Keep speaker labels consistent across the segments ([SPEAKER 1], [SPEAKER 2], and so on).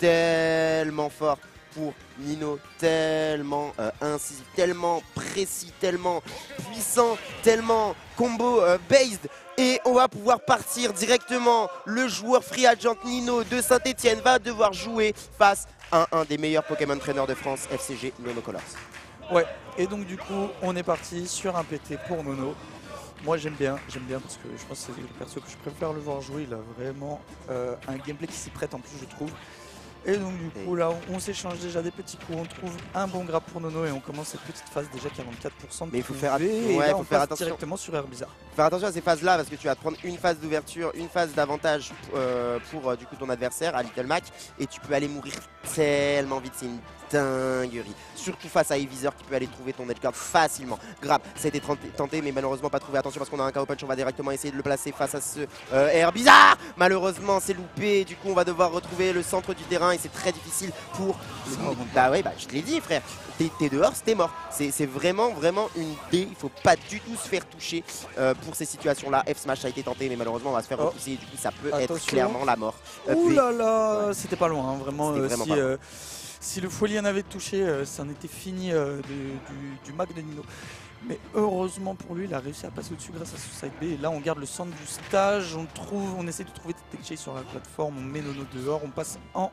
[SPEAKER 1] tellement fort pour Nino, tellement incisif, tellement précis, tellement puissant, tellement combo based. Et on va pouvoir partir directement. Le joueur free agent Nino de Saint-Etienne va devoir jouer face à un des meilleurs Pokémon trainers de France, FCG Nono Colors.
[SPEAKER 2] Ouais, et donc du coup, on est parti sur un PT pour Nono. Moi j'aime bien parce que je pense que c'est le perso que je préfère le voir jouer. Il a vraiment un gameplay qui s'y prête en plus, je trouve. Et donc du coup là on s'échange déjà des petits coups, on trouve un bon grab pour Nono et on commence cette petite phase déjà 44% de
[SPEAKER 1] mais il faut faire,
[SPEAKER 2] faut faire attention directement sur Herbizarre.
[SPEAKER 1] Faire attention à ces phases là parce que tu vas te prendre une phase d'ouverture, une phase d'avantage pour du coup ton adversaire à Little Mac et tu peux aller mourir tellement vite, c'est une dinguerie. Surtout face à Evisor qui peut aller trouver ton edgeguard facilement. Grab, ça a été tenté mais malheureusement pas trouvé. Attention parce qu'on a un KO punch, on va directement essayer de le placer face à ce Herbizarre. Malheureusement c'est loupé, du coup on va devoir retrouver le centre du terrain et c'est très difficile pour... Bah ouais, bah je te l'ai dit frère, t'es dehors, t'es mort. C'est vraiment une D, il faut pas du tout se faire toucher pour ces situations là. F smash a été tenté mais malheureusement on va se faire repousser et du coup ça peut être clairement la mort.
[SPEAKER 2] Ouh là là, ouais. C'était pas loin, hein, vraiment, si le Folian avait touché, ça en était fini du Mac de Nino. Mais heureusement pour lui, il a réussi à passer au-dessus grâce à ce side B. Et là, on garde le centre du stage, on essaie de trouver des tech chase sur la plateforme, on met Nono dehors, on passe en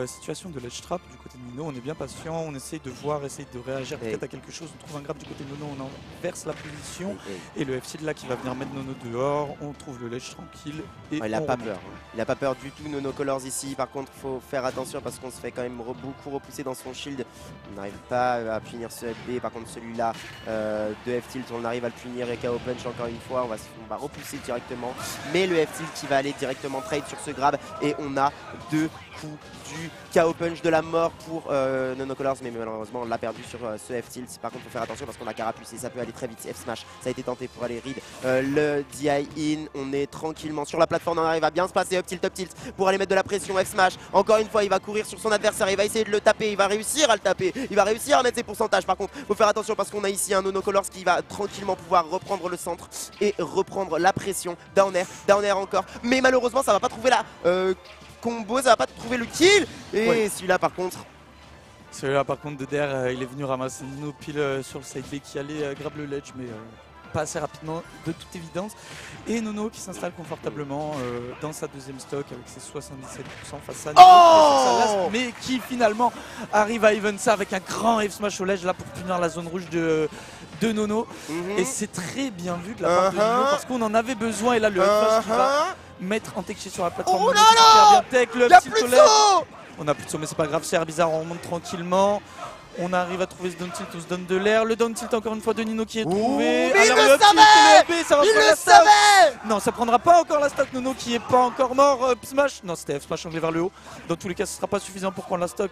[SPEAKER 2] situation de ledge trap du côté de Nino. On est bien patient, on essaye de voir, essaye de réagir peut-être à quelque chose. On trouve un grab du côté de Nono, on inverse la position. Et le FC de là qui va venir mettre Nono dehors, on trouve le ledge tranquille. Et
[SPEAKER 1] il a pas peur. Il a pas peur du tout, Nono Colors ici. Par contre, il faut faire attention parce qu'on se fait quand même beaucoup repousser dans son shield. On n'arrive pas à punir ce FB. Par contre, celui-là de F-Tilt, on arrive à le punir et KO punch encore une fois. On va repousser directement. Mais le F-Tilt qui va aller directement trade sur ce grab. Et on a deux coups du KO punch de la mort pour Nono Colors, mais malheureusement on l'a perdu sur ce F-Tilt. Par contre il faut faire attention parce qu'on a Carapuce et ça peut aller très vite. F-Smash, ça a été tenté pour aller read le DI in. On est tranquillement sur la plateforme, on arrive à bien se passer up tilt pour aller mettre de la pression. F-Smash, encore une fois il va courir sur son adversaire, il va essayer de le taper, il va réussir à le taper, il va réussir à mettre ses pourcentages. Par contre il faut faire attention parce qu'on a ici un Nono Colors qui va tranquillement pouvoir reprendre le centre et reprendre la pression. Down air encore, mais malheureusement ça va pas trouver la combo, ça va pas trouver le kill. Et celui-là par contre
[SPEAKER 2] de Der, il est venu ramasser Nino pile sur le side B qui allait grab le ledge, mais pas assez rapidement de toute évidence. Et Nono qui s'installe confortablement dans sa deuxième stock avec ses 77% face à Nino, mais qui finalement arrive à even ça avec un grand F smash au ledge là pour punir la zone rouge de Nono. Et c'est très bien vu de la part de Nino parce qu'on en avait besoin. Et là le F smash qui va mettre en tech sur la plateforme.
[SPEAKER 1] Oh là là,
[SPEAKER 2] bien tech, le
[SPEAKER 1] petit au ledge. On
[SPEAKER 2] a plus de saut mais c'est pas grave, c'est Herbizarre, on remonte tranquillement. On arrive à trouver ce down tilt, on se donne de l'air. Le down tilt encore une fois de Nino qui est trouvé.
[SPEAKER 1] Mais alors, il le savait.
[SPEAKER 2] Non, ça prendra pas encore la stock. Nono qui est pas encore mort. Smash. Non, c'était F smash anglais vers le haut. Dans tous les cas, ce sera pas suffisant pour prendre la stock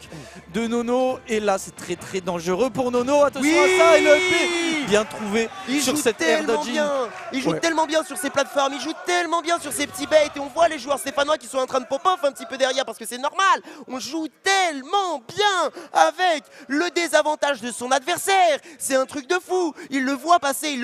[SPEAKER 2] de Nono. Et là, c'est très dangereux pour Nono. Attention à ça. Et le EP bien trouvé sur cette air dodging.
[SPEAKER 1] Il joue tellement bien sur ces plateformes. Il joue tellement bien sur ces petits baits. Et on voit les joueurs stéphanois qui sont en train de pop-off un petit peu derrière parce que c'est normal. On joue tellement bien avec le désavantage de son adversaire. C'est un truc de fou. Il le voit passer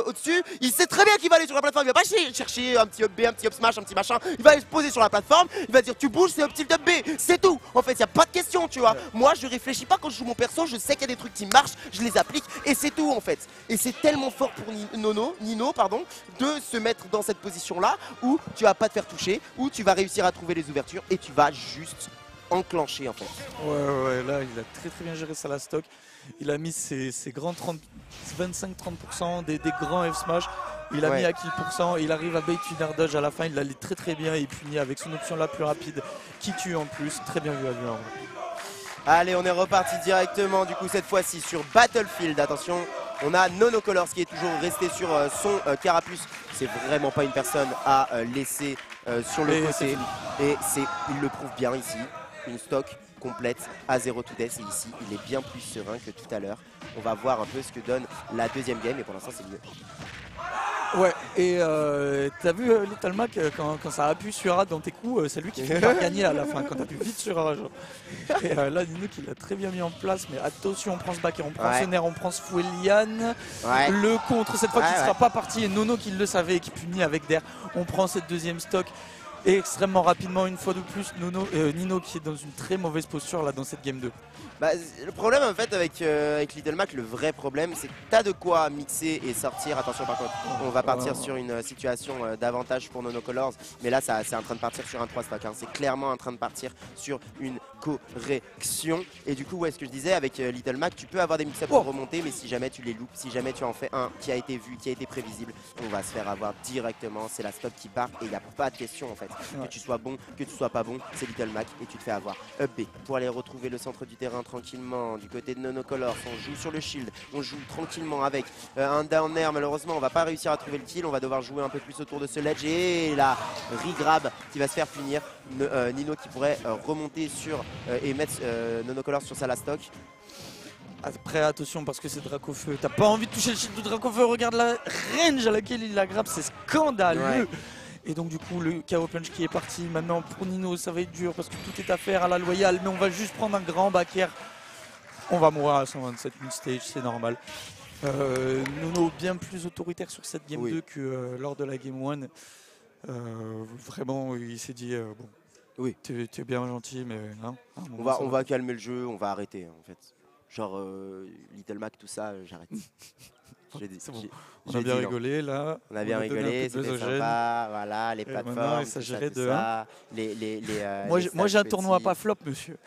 [SPEAKER 1] au-dessus. Il sait très bien qu'il va aller sur la plateforme. Il va pas chercher un petit up B, un petit up smash, un petit machin. Il va aller se poser sur la plateforme. Il va dire tu bouges, c'est up tilt up B. C'est tout. En fait, il n'y a pas de question, tu vois. Moi, je réfléchis pas quand je joue mon perso. Je sais qu'il y a des trucs qui marchent. Je les applique et c'est tout en fait. Et c'est tellement fort pour Nino, de se mettre dans cette position-là où tu vas pas te faire toucher, où tu vas réussir à trouver les ouvertures et tu vas juste enclenché en fait.
[SPEAKER 2] Ouais, là il a très bien géré ça la stock. Il a mis ses grands 25-30% des grands F smash. Il a mis à kill %, il arrive à bait une air dodge à la fin, il l'allait très bien et punit avec son option la plus rapide qui tue en plus. Très bien vu à lui en vrai.
[SPEAKER 1] Allez, on est reparti directement du coup cette fois-ci sur Battlefield. Attention, on a Nono Colors qui est toujours resté sur son Carapuce. C'est vraiment pas une personne à laisser sur le côté. Et il le prouve bien ici. Une stock complète à 0 to death et ici il est bien plus serein que tout à l'heure. On va voir un peu ce que donne la deuxième game et pour l'instant c'est mieux.
[SPEAKER 2] Ouais, et t'as vu Little Mac quand ça appuie sur A dans tes coups, c'est lui qui fait pas gagner à la fin quand t'appuies vite sur A. Et là Nino qui l'a très bien mis en place, mais attention, on prend ce backer, on prend ce nerf, on prend ce Fouelian. Le contre cette fois qui ne sera pas parti et Nono qui le savait et qui punit avec Der. On prend cette deuxième stock. Et extrêmement rapidement, une fois de plus, Nino qui est dans une très mauvaise posture là dans cette game 2.
[SPEAKER 1] Bah, le problème en fait avec Little Mac, le vrai problème, c'est que t'as de quoi mixer et sortir. Attention par contre, on va partir sur une situation d'avantage pour Nonocolors, mais là c'est en train de partir sur un 3 stock, hein. C'est clairement en train de partir sur une correction. Et du coup, ouais, ce que je disais avec Little Mac, tu peux avoir des mix-ups pour remonter, mais si jamais tu les loupes, si jamais tu en fais un qui a été vu, qui a été prévisible, on va se faire avoir directement. C'est la stock qui part et il n'y a pas de question en fait. Que tu sois bon, que tu sois pas bon, c'est Little Mac et tu te fais avoir. Up B pour aller retrouver le centre du terrain tranquillement du côté de Nonocolors. On joue sur le shield, on joue tranquillement avec un down air. Malheureusement, on va pas réussir à trouver le kill. On va devoir jouer un peu plus autour de ce ledge et la regrab qui va se faire punir. Nino qui pourrait remonter sur et mettre Nonocolors sur sa last stock.
[SPEAKER 2] Après attention parce que c'est Dracofeu, t'as pas envie de toucher le shield de Dracofeu, regarde la range à laquelle il la grappe, c'est scandaleux. Ouais. Et donc du coup le KO punch qui est parti maintenant pour Nino, ça va être dur parce que tout est à faire à la loyale, mais on va juste prendre un grand back air. On va mourir à 127 mid-stage, c'est normal. Nono bien plus autoritaire sur cette game 2 que lors de la game 1. Vraiment il s'est dit bon, oui, tu es bien gentil mais hein,
[SPEAKER 1] on va calmer le jeu, on va arrêter en fait. Genre Little Mac, tout ça, j'arrête.
[SPEAKER 2] Bon. On a bien rigolé là.
[SPEAKER 1] On a bien rigolé, c'était sympa. Voilà, les plateformes,
[SPEAKER 2] il s'agirait de
[SPEAKER 1] ça.
[SPEAKER 2] Moi j'ai un tournoi pas flop, monsieur.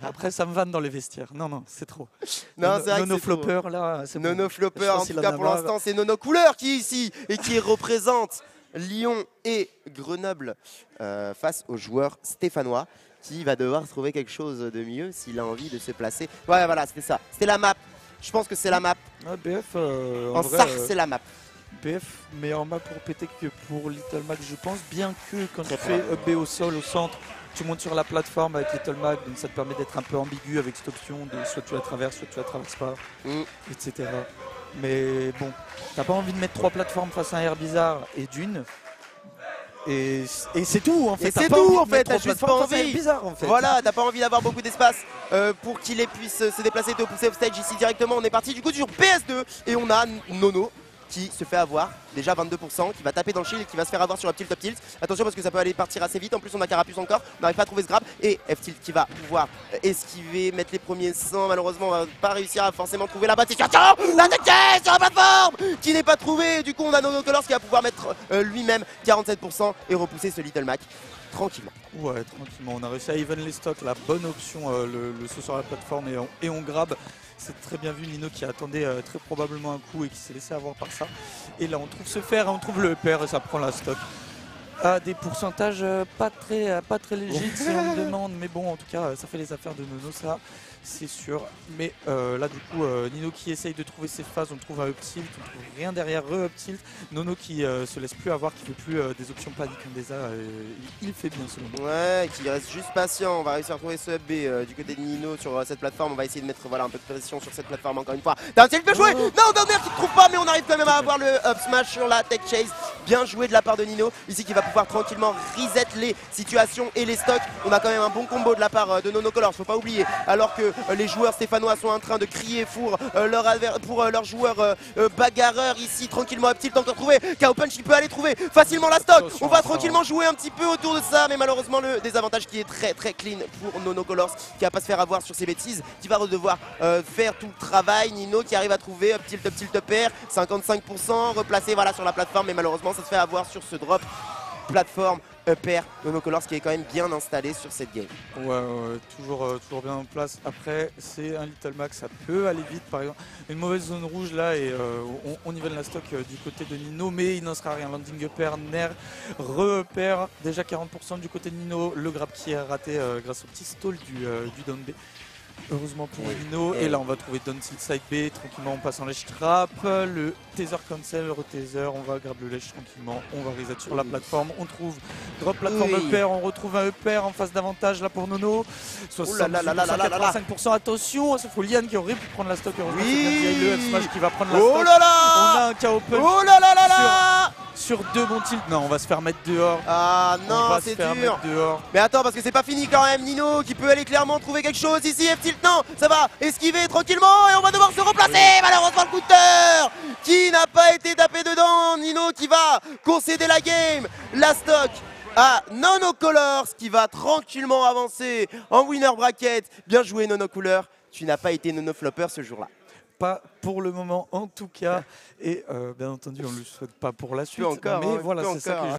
[SPEAKER 2] Après ça me vanne dans les vestiaires. Non, c'est trop.
[SPEAKER 1] Non, c'est vrai
[SPEAKER 2] Nono Flopper là, c'est
[SPEAKER 1] Nono Flopper, en tout cas pour l'instant c'est Nono Couleur qui est ici et qui représente Lyon et Grenoble face aux joueurs stéphanois, qui va devoir trouver quelque chose de mieux s'il a envie de se placer. Ouais, voilà, c'était ça. C'était la map. Je pense que c'est la map.
[SPEAKER 2] BF,
[SPEAKER 1] en SAR, c'est la map.
[SPEAKER 2] BF, meilleure map pour péter que pour Little Mac, je pense. Bien que quand tu fais up B au sol, au centre, tu montes sur la plateforme avec Little Mac, donc ça te permet d'être un peu ambigu avec cette option de soit tu la traverses, soit tu la traverses pas, etc. Mais bon, t'as pas envie de mettre 3 plateformes face à un air bizarre et d'une. Et c'est tout en fait.
[SPEAKER 1] C'est tout en fait, t'as juste pas envie.
[SPEAKER 2] Bizarre, en fait.
[SPEAKER 1] Voilà, t'as pas envie d'avoir beaucoup d'espace pour qu'il puisse se déplacer, te pousser off stage ici directement. On est parti du coup sur PS2 et on a Nono qui se fait avoir, déjà 22%, qui va taper dans le shield et qui va se faire avoir sur up tilt, up tilt. Attention parce que ça peut aller partir assez vite, en plus on a Carapuce encore, on n'arrive pas à trouver ce grab, et F-tilt qui va pouvoir esquiver, mettre les premiers 100, malheureusement on va pas réussir à forcément trouver la bâtisse. Attention, la tête sur la plateforme qui n'est pas trouvée, du coup on a Nonocolors qui va pouvoir mettre lui-même 47% et repousser ce Little Mac tranquillement.
[SPEAKER 2] Ouais, tranquillement, on a réussi à even les stocks, la bonne option, le saut sur la plateforme et on grab. C'est très bien vu, Nino qui attendait très probablement un coup et qui s'est laissé avoir par ça. Et là on trouve ce fer, on trouve le upper et ça prend la stock. À des pourcentages pas très légers si on me demande, mais bon en tout cas ça fait les affaires de Nono, ça c'est sûr. Mais là du coup Nino qui essaye de trouver ses phases, on trouve un up tilt, on trouve rien derrière up tilt. Nono qui se laisse plus avoir, qui fait plus des options paniques comme des A, il fait bien selon moi.
[SPEAKER 1] Ouais, qui reste juste patient, on va réussir à trouver ce up B du côté de Nino sur cette plateforme, on va essayer de mettre un peu de pression sur cette plateforme encore une fois. Down tilt peut jouer, non Downer qui ne trouve pas, mais on arrive quand même à avoir le up smash sur la tech chase. Bien joué de la part de Nino, ici qui va pouvoir tranquillement reset les situations et les stocks. On a quand même un bon combo de la part de Nonocolors, faut pas oublier, alors que les joueurs stéphanois sont en train de crier pour leurs joueurs bagarreurs ici, tranquillement up tilt encore trouvé, KO punch qui peut aller trouver facilement la stock. On va tranquillement jouer un petit peu autour de ça, mais malheureusement le désavantage qui est très clean pour Nonocolors, qui va pas se faire avoir sur ses bêtises, qui va devoir faire tout le travail. Nino qui arrive à trouver up tilt up air, 55% replacé voilà sur la plateforme, mais malheureusement ça se fait avoir sur ce drop plateforme up air. Nonocolors qui est quand même bien installé sur cette game.
[SPEAKER 2] Ouais, toujours bien en place. Après c'est un Little Mac, ça peut aller vite, par exemple une mauvaise zone rouge là et on nivelle la stock du côté de Nino, mais il n'en sera rien. Landing up air, Nair, re-up air, déjà 40% du côté de Nino, le grab qui est raté grâce au petit stall du down B. Heureusement pour Nino, et là on va trouver down tilt side B, tranquillement on passe en ledge trap, le taser cancel, re-taser, on va grab le ledge tranquillement, on va reset sur la plateforme, on trouve drop plateforme upper, on retrouve un upper en face d'avantage là pour Nono, 85%, attention, c'est Folian qui aurait pu prendre la stock, heureusement c'est le F-smash qui va prendre la stock, on a un KO punch sur 2 bons tilts, non on va se faire mettre dehors.
[SPEAKER 1] Ah non c'est dur. Mais attends parce que c'est pas fini quand même, Nino qui peut aller clairement trouver quelque chose ici, F-tilt non, ça va esquiver tranquillement et on va devoir se replacer, malheureusement le counter qui n'a pas été tapé dedans, Nino qui va concéder la game, la stock à Nonocolors qui va tranquillement avancer en winner bracket. Bien joué Nonocouleur, tu n'as pas été Nonoflopper ce jour-là.
[SPEAKER 2] Pas pour le moment en tout cas, et bien entendu on ne le souhaite pas pour la suite,
[SPEAKER 1] Encore,
[SPEAKER 2] mais voilà, c'est ça que